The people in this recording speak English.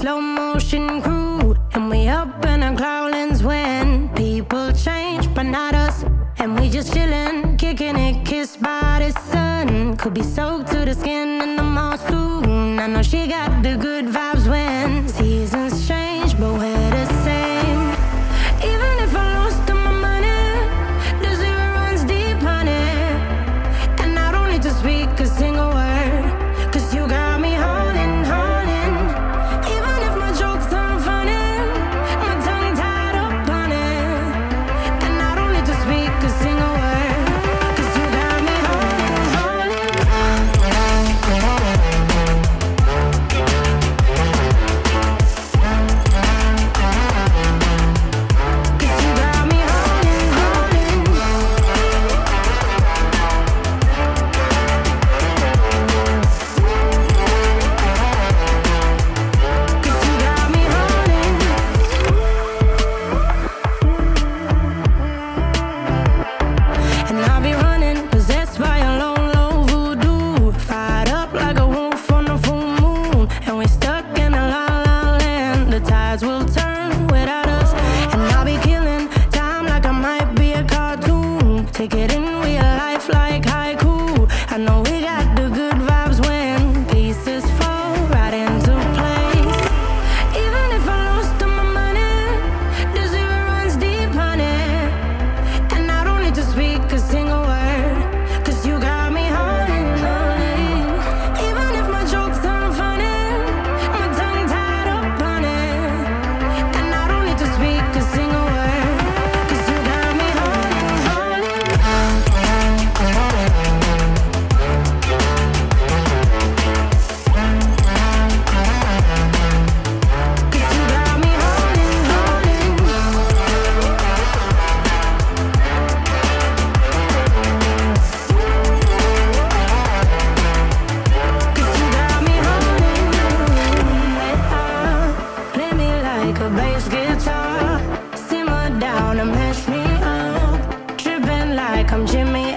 slow motion crew, and we up in our growlings when people change, but not us. And we just chillin', kicking it, kissed by the sun. Could be soaked to the skin in the mall soon. I know she got the good vibes when seasons change, but we're the same. Even if I lost all my money, the zero runs deep, honey. And I don't need to speak a single word, 'cause you got me holding, holding. Even if my jokes aren't funny, my tongue tied up on it. And I don't need to speak a single word, 'cause you got me holding, holding. 'Cause you got me holding, holding. 'Cause you got me holding. And I'll be running, possessed by a low, low voodoo. Fired up like a wolf on a full moon. And we're stuck in a la la land. The tides will turn without us. And I'll be killing time like I might be a cartoon. Take it in real life like haiku. I know we got the good vibes when pieces fall right into place. Even if I lost all my money, the zero runs deep, honey. And I don't need to speak a single word, 'cause you got me holding, holding. Even if my jokes aren't funny, my tongue tied up on it. And I don't need to speak a single word, 'cause you got me holding, holding. 'Cause you got me holding, holding. 'Cause you got me holding. Play me like a bass guitar, simmer down and mash me up, tripping like I'm Jimmy